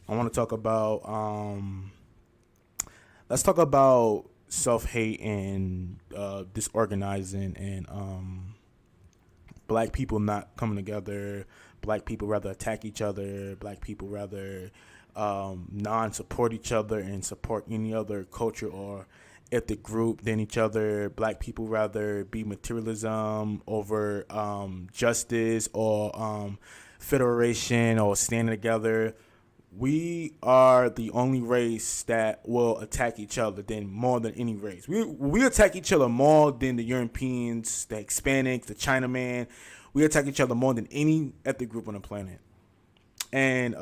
I want to talk about let's talk about self hate and disorganizing and black people not coming together. Black people rather attack each other. Black people rather non support each other and support any other culture or ethnic group than each other. Black people rather be materialism over justice or federation or standing together. We are the only race that will attack each other than more than any race. We attack each other more than the Europeans, the Hispanics, the Chinaman. We attack each other more than any ethnic group on the planet. And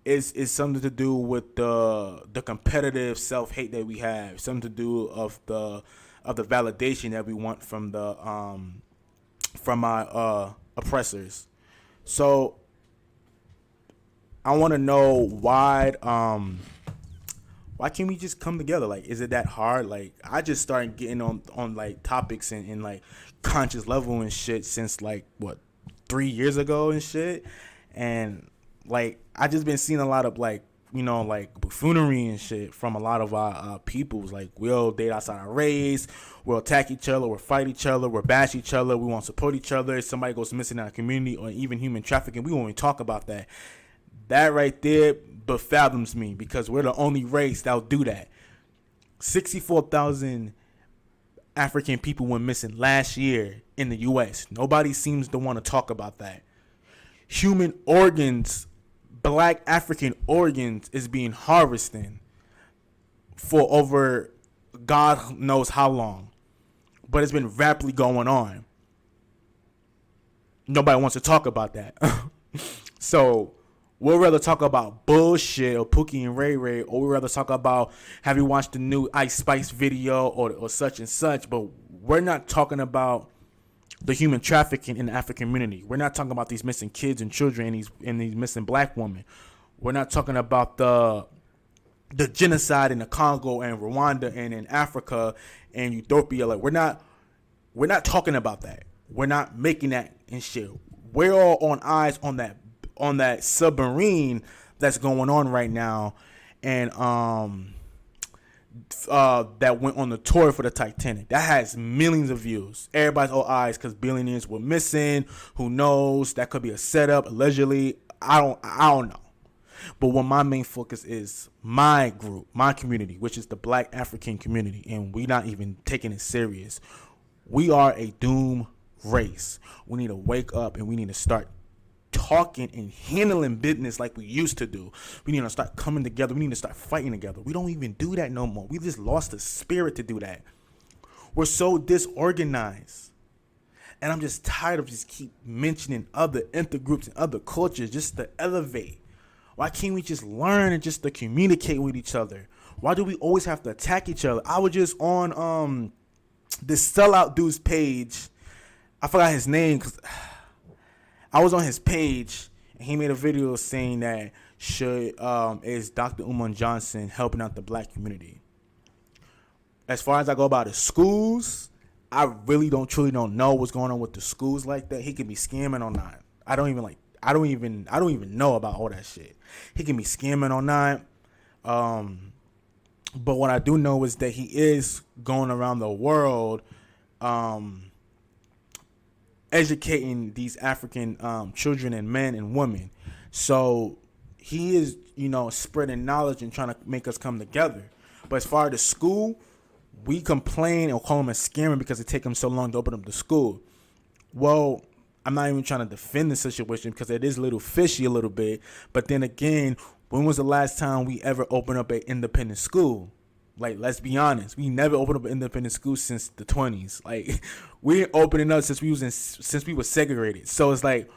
it's something to do with the competitive self hate that we have. Something to do of the validation that we want from our oppressors. So I want to know why can't we just come together? Like, is it that hard? Like, I just started getting on like topics and like conscious level and shit since like what 3 years ago and shit, and like I just been seeing a lot of like like buffoonery and shit from a lot of our peoples. Like, we'll date outside our race, we'll attack each other, we'll fight each other, we'll bash each other, we won't support each other. If somebody goes missing in our community or even human trafficking, we won't even talk about that. That right there befathoms me because we're the only race that'll do that. 64,000 African people went missing last year in the U.S. Nobody seems to want to talk about that. Human organs, black African organs, is being harvested for over God knows how long. But it's been rapidly going on. Nobody wants to talk about that. So we'll rather talk about bullshit or Pookie and Ray Ray, or we'd rather talk about have you watched the new Ice Spice video or such and such, but we're not talking about the human trafficking in the African community. We're not talking about these missing kids and children and these missing black women. We're not talking about the genocide in the Congo and Rwanda and in Africa and Ethiopia. Like, we're not talking about that. We're not making that and shit. We're all on eyes on that submarine that's going on right now, and that went on the tour for the Titanic. That has millions of views. Everybody's all eyes because billionaires were missing. Who knows? That could be a setup, allegedly. I don't know. But what my main focus is, my group, my community, which is the black African community, and we not even taking it serious. We are a doomed race. We need to wake up and we need to start talking and handling business like we used to do. We need to start coming together. We need to start fighting together. We don't even do that no more. We just lost the spirit to do that. We're so disorganized. And I'm just tired of just keep mentioning other intergroups and other cultures just to elevate. Why can't we just learn and just to communicate with each other? Why do we always have to attack each other? I was just on this sellout dude's page. I forgot his name because I was on his page and he made a video saying that is Dr. Umar Johnson helping out the black community. As far as I go about the schools, I really truly don't know what's going on with the schools like that. He could be scamming or not. I don't even know about all that shit. He can be scamming or not. But what I do know is that he is going around the world educating these African children and men and women. So he is, spreading knowledge and trying to make us come together. But as far as the school, we complain or call him a scammer because it takes him so long to open up the school. Well, I'm not even trying to defend the situation because it is a little fishy a little bit. But then again, when was the last time we ever opened up an independent school? Like, let's be honest, we never opened up an independent school since the 20s. Like, we're opening up since we were segregated. So it's like,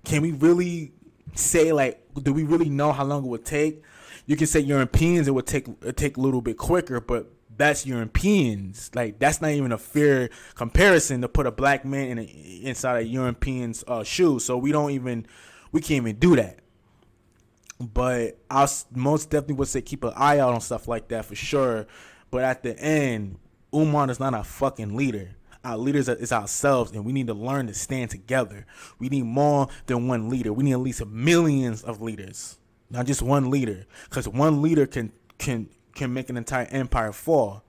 can we really say, like, do we really know how long it would take? You can say Europeans, it would take a little bit quicker, but that's Europeans. Like, that's not even a fair comparison to put a black man inside a European's shoes. So we can't even do that. But I most definitely would say keep an eye out on stuff like that for sure. But at the end, Umar is not a fucking leader. Our leaders is ourselves, and we need to learn to stand together. We need more than one leader. We need at least millions of leaders. not just one leader, because one leader can make an entire empire fall.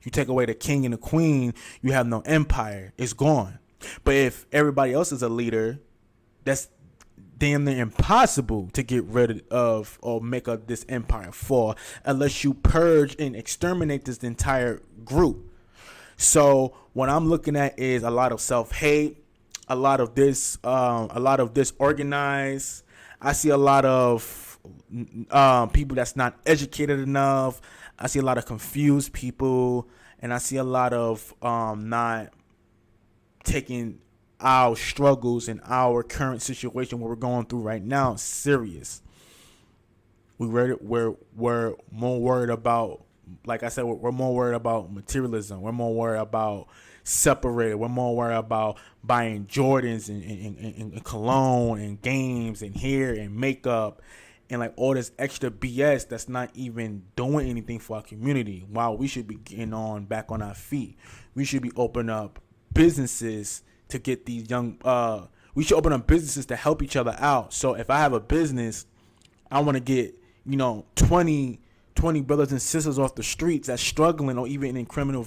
You take away the king and the queen, you have no empire. It's gone. But if everybody else is a leader, that's damn near impossible to get rid of or make this empire fall unless you purge and exterminate this entire group. So what I'm looking at is a lot of self-hate, a lot of this disorganized. I see a lot of people that's not educated enough. I see a lot of confused people, and I see a lot of not taking our struggles and our current situation, what we're going through right now, serious. We're more worried about, like I said, we're more worried about materialism. We're more worried about separated. We're more worried about buying Jordans and cologne and games and hair and makeup and like all this extra BS that's not even doing anything for our community. While we should be getting back on our feet. We should be opening up businesses to get these young. We should open up businesses to help each other out. So if I have a business, I want to get 20 brothers and sisters off the streets that's struggling or even in criminal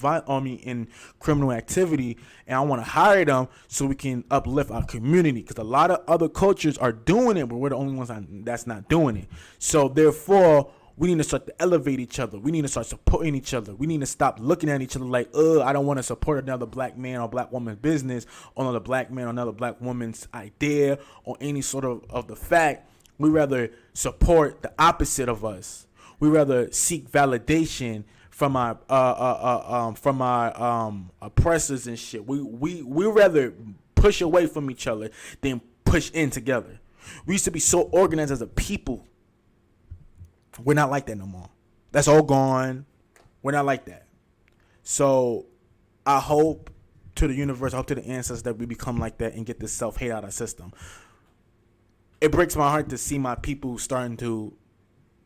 activity, and I want to hire them so we can uplift our community, because a lot of other cultures are doing it, but we're the only ones that's not doing it. So therefore, we need to start to elevate each other. We need to start supporting each other. We need to stop looking at each other like, I don't want to support another black man or black woman's business, or another black man or another black woman's idea, or any sort of the fact. We rather support the opposite of us. We rather seek validation from our oppressors and shit. We rather push away from each other than push in together. We used to be so organized as a people. We're not like that no more. That's all gone. We're not like that. So I hope to the universe, I hope to the ancestors that we become like that and get this self-hate out of our system. It breaks my heart to see my people starting to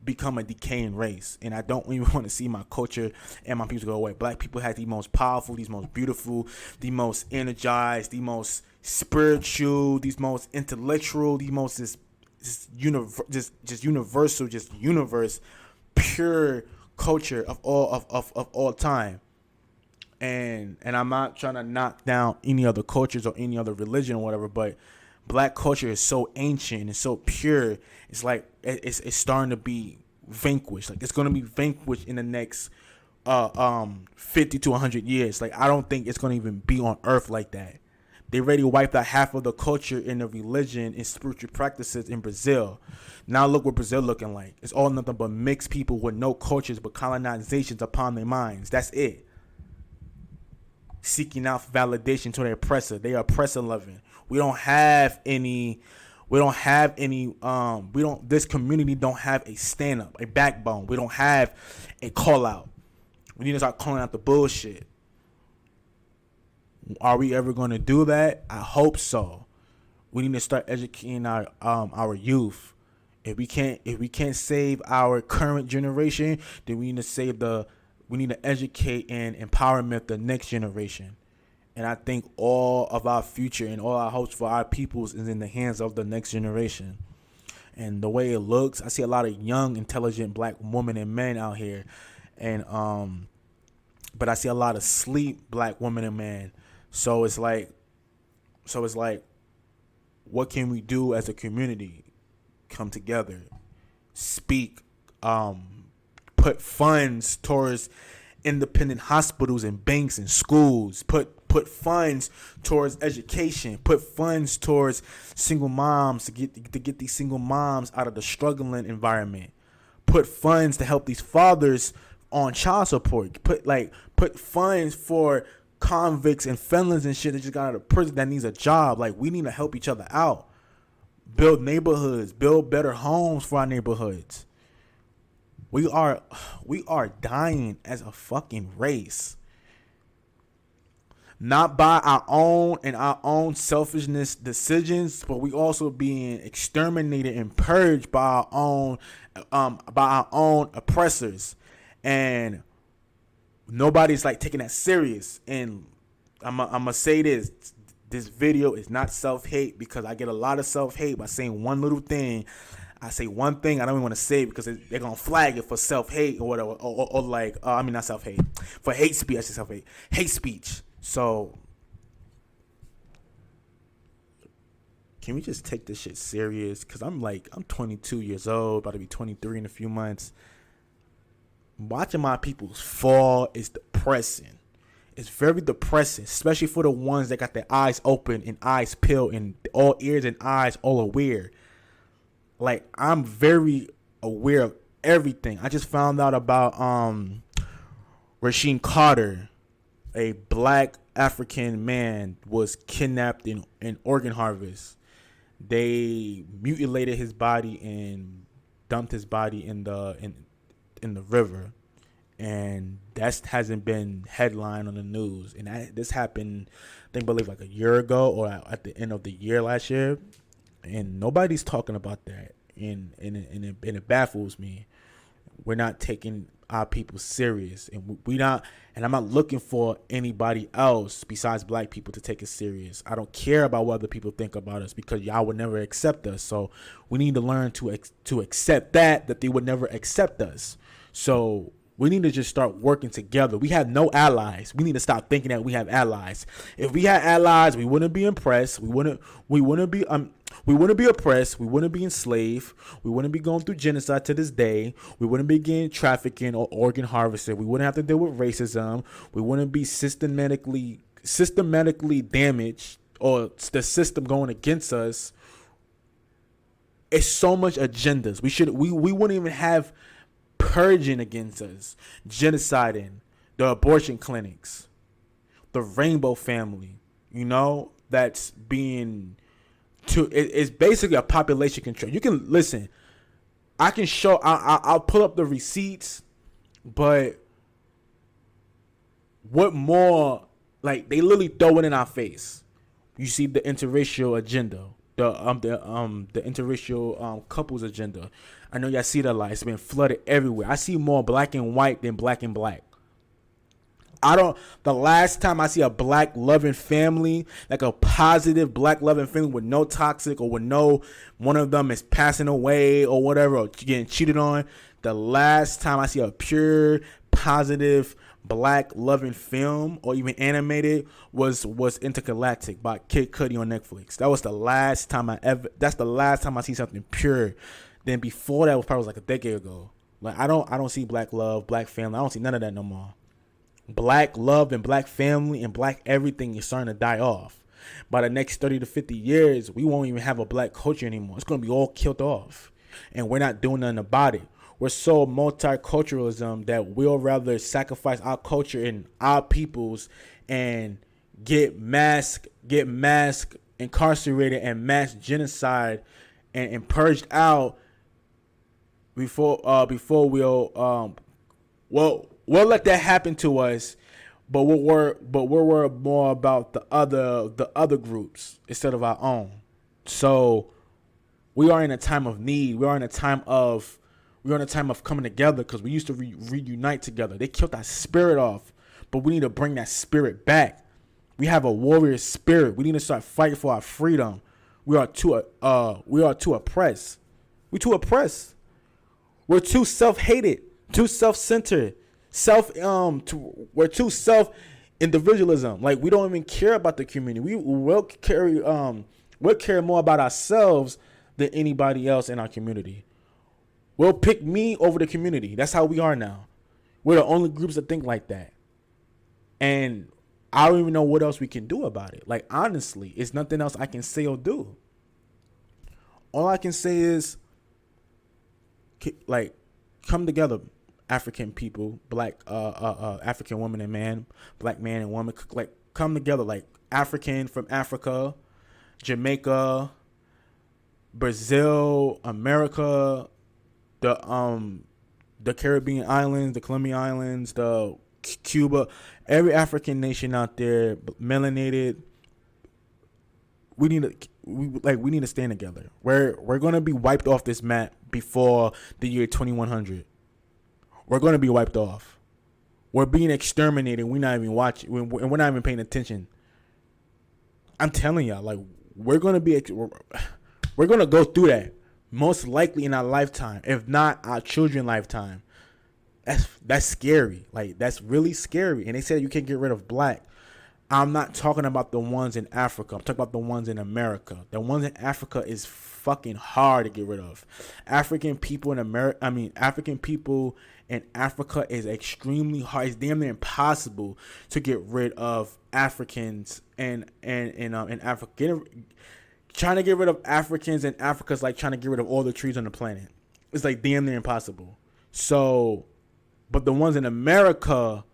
become a decaying race, and I don't even want to see my culture and my people go away. Black people have the most powerful, the most beautiful, the most energized, the most spiritual, the most intellectual, the most universal, universe, pure culture of all time. And I'm not trying to knock down any other cultures or any other religion or whatever, but black culture is so ancient and so pure. It's like it's starting to be vanquished. Like it's going to be vanquished in the next 50 to 100 years. Like I don't think it's going to even be on earth like that. They already wiped out half of the culture in the religion and spiritual practices in Brazil. Now look what Brazil looking like. It's all nothing but mixed people with no cultures but colonizations upon their minds. That's it. Seeking out validation to their oppressor. They are oppressor loving. This community don't have a stand up, a backbone. We don't have a call out. We need to start calling out the bullshit. Are we ever going to do that? I hope so. We need to start educating our youth. If we can't save our current generation, then we need to educate and empowerment the next generation. And I think all of our future and all our hopes for our peoples is in the hands of the next generation. And the way it looks, I see a lot of young, intelligent black women and men out here. And but I see a lot of sleep black women and men. So it's like, what can we do as a community? Come together, speak, put funds towards independent hospitals and banks and schools, put funds towards education, put funds towards single moms to get these single moms out of the struggling environment, put funds to help these fathers on child support, put funds for convicts and felons and shit that just got out of prison that needs a job. Like, we need to help each other out, build neighborhoods, build better homes for our neighborhoods. We are dying as a fucking race. Not by our own selfishness decisions, but we also being exterminated and purged by our own oppressors. And nobody's like taking that serious. And I'm gonna say this video is not self-hate, because I get a lot of self-hate by saying one little thing. I say one thing, I don't even want to say it because they're gonna flag it for self hate or whatever, or like I mean not self hate, for hate speech. I say self hate speech. So can we just take this shit serious? Cause I'm 22 years old, about to be 23 in a few months. Watching my peoples fall is depressing. It's very depressing, especially for the ones that got their eyes open and eyes peeled and all ears and eyes all aware. Like, I'm very aware of everything. I just found out about Rasheem Carter, a black African man, was kidnapped in organ harvest. They mutilated his body and dumped his body in the river, and that hasn't been headline on the news. And this happened, I believe like a year ago or at the end of the year last year, and nobody's talking about that. And it baffles me. We're not taking our people serious, and I'm not looking for anybody else besides black people to take it serious. I don't care about what other people think about us because y'all would never accept us. So we need to learn to accept that they would never accept us. So we need to just start working together. We have no allies. We need to stop thinking that we have allies. If we had allies, we wouldn't be impressed. We wouldn't be oppressed. We wouldn't be enslaved. We wouldn't be going through genocide to this day. We wouldn't be getting trafficking or organ harvested. We wouldn't have to deal with racism. We wouldn't be systematically damaged or the system going against us. It's so much agendas. We wouldn't even have purging against us, genociding, the abortion clinics, the rainbow family, that's being it's basically a population control. You can listen, I can show, I'll pull up the receipts, but what more, like, they literally throw it in our face. You see the interracial agenda, the interracial couples agenda. I know y'all see that a lot. It's been flooded everywhere. I see more black and white than black and black. The last time I see a black loving family, like a positive black loving family with no toxic or with no one of them is passing away or whatever, or getting cheated on, the last time I see a pure positive black loving film or even animated was Intergalactic by Kid Cudi on Netflix. That was the last time that's the last time I see something pure. Then before that was probably like a decade ago. Like, I don't see black love, black family. I don't see none of that no more. Black love and black family and black everything is starting to die off. By the next 30 to 50 years, we won't even have a black culture anymore. It's going to be all killed off. And we're not doing nothing about it. We're so multiculturalism that we'll rather sacrifice our culture and our peoples and get mass incarcerated and mass genocide and purged out before we'll let that happen to us, but we're worried more about the other groups instead of our own. So we are in a time of need. We're in a time of coming together because we used to reunite together. They killed our spirit off, but we need to bring that spirit back. We have a warrior spirit. We need to start fighting for our freedom. We are too oppressed. We're too oppressed. We're too self-hated, too self-centered, we're too self-individualism. Like, we don't even care about the community. We'll care more about ourselves than anybody else in our community. We'll pick me over the community. That's how we are now. We're the only groups that think like that. And I don't even know what else we can do about it. Like, honestly, it's nothing else I can say or do. All I can say is, like, come together, African people, black African woman and man, black man and woman, like, come together, like, African from Africa, Jamaica, Brazil, America, the Caribbean islands, the Colombian islands, the Cuba, every African nation out there, melanated. We need to stand together. We're gonna be wiped off this map before the year 2100. We're gonna be wiped off. We're being exterminated. We're not even watching, and we're not even paying attention. I'm telling y'all, like, we're gonna go through that most likely in our lifetime, if not our children's lifetime. That's scary. Like, that's really scary. And they said you can't get rid of black. I'm not talking about the ones in Africa. I'm talking about the ones in America. The ones in Africa is fucking hard to get rid of. African people in Africa is extremely hard. It's damn near impossible to get rid of Africans in Africa. Trying to get rid of Africans in Africa is like trying to get rid of all the trees on the planet. It's like damn near impossible. So, but the ones in America,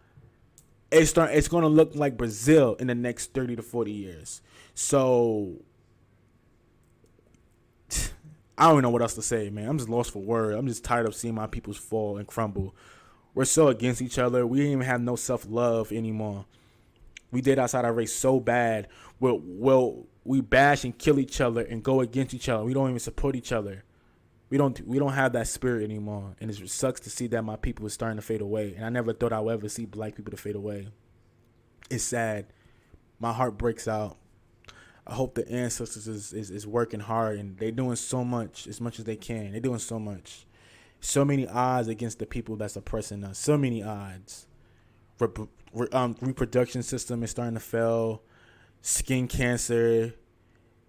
it's going to look like Brazil in the next 30 to 40 years. So, I don't even know what else to say, man. I'm just lost for words. I'm just tired of seeing my peoples fall and crumble. We're so against each other. We didn't even have no self-love anymore. We did outside our race so bad. We bash and kill each other and go against each other. We don't even support each other. We don't have that spirit anymore. And it sucks to see that my people is starting to fade away. And I never thought I would ever see black people to fade away. It's sad. My heart breaks out. I hope the ancestors is working hard, and they're doing so much, as much as they can. They're doing so much. So many odds against the people that's oppressing us. So many odds. Reproduction system is starting to fail. Skin cancer.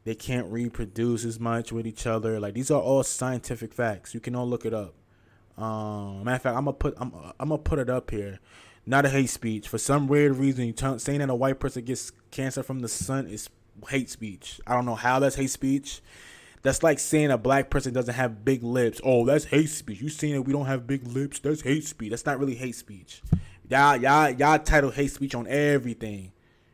They can't reproduce as much with each other. Like, these are all scientific facts. You can all look it up. Matter of fact, I'm gonna put it up here. Not a hate speech. For some weird reason, saying that a white person gets cancer from the sun is hate speech. I don't know how that's hate speech. That's like saying a black person doesn't have big lips. Oh, that's hate speech. You saying that we don't have big lips? That's hate speech. That's not really hate speech. Y'all title hate speech on everything.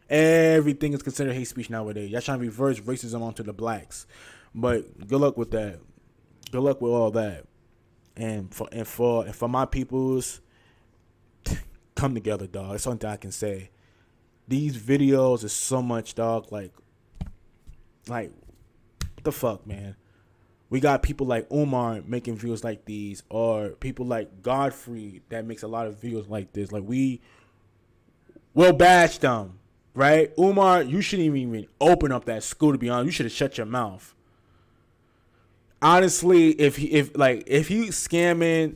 Everything is considered hate speech nowadays. Y'all trying to reverse racism onto the blacks. But good luck with that. Good luck with all that. And for my peoples, come together, dog. That's something I can say. These videos is so much, dog. Like, what the fuck, man? We got people like Umar making videos like these, or people like Godfrey that makes a lot of videos like this. Like, we'll bash them, right? Umar, you shouldn't even open up that school, to be honest. You should have shut your mouth. Honestly, if he's scamming,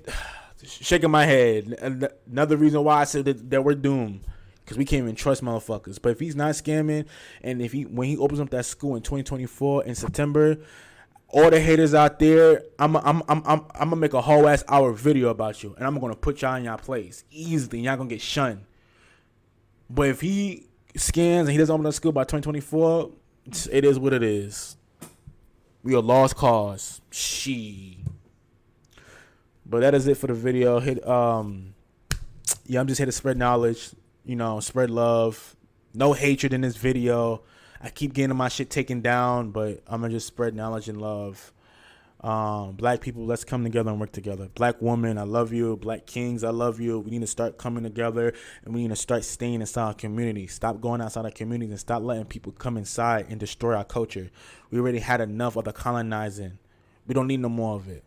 shaking my head. Another reason why I said that we're doomed. Because we can't even trust motherfuckers. But if he's not scamming, and when he opens up that school in 2024 in September, all the haters out there, I'm gonna make a whole ass hour video about you, and I'm gonna put y'all in y'all place easily, and y'all gonna get shunned. But if he scams and he doesn't open up school by 2024, it is what it is. We are lost cause. But that is it for the video. I'm just here to spread knowledge. Spread love. No hatred in this video. I keep getting my shit taken down, but I'm going to just spread knowledge and love. Black people, let's come together and work together. Black women, I love you. Black kings, I love you. We need to start coming together, and we need to start staying inside our community. Stop going outside our communities and stop letting people come inside and destroy our culture. We already had enough of the colonizing. We don't need no more of it.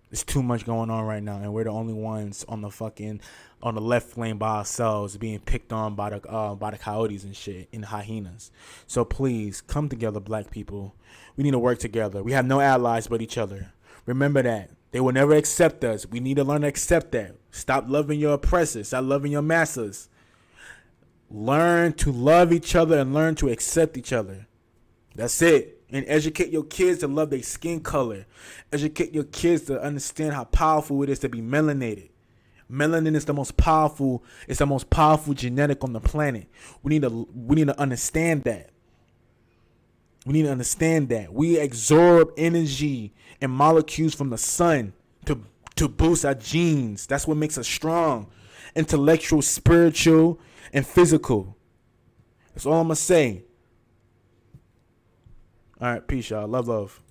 There's too much going on right now, and we're the only ones on the left lane by ourselves, being picked on by the coyotes and shit, and the hyenas. So please come together, black people. We need to work together. We have no allies but each other. Remember that. They will never accept us. We need to learn to accept that. Stop loving your oppressors. Stop loving your masters. Learn to love each other and learn to accept each other. That's it. And educate your kids to love their skin color. Educate your kids to understand how powerful it is to be melanated. Melanin is the most powerful. It's the most powerful genetic on the planet. We need to understand that. We need to understand that we absorb energy and molecules from the sun to boost our genes. That's what makes us strong, intellectual, spiritual, and physical. That's all I'm gonna say. All right, peace, y'all. Love.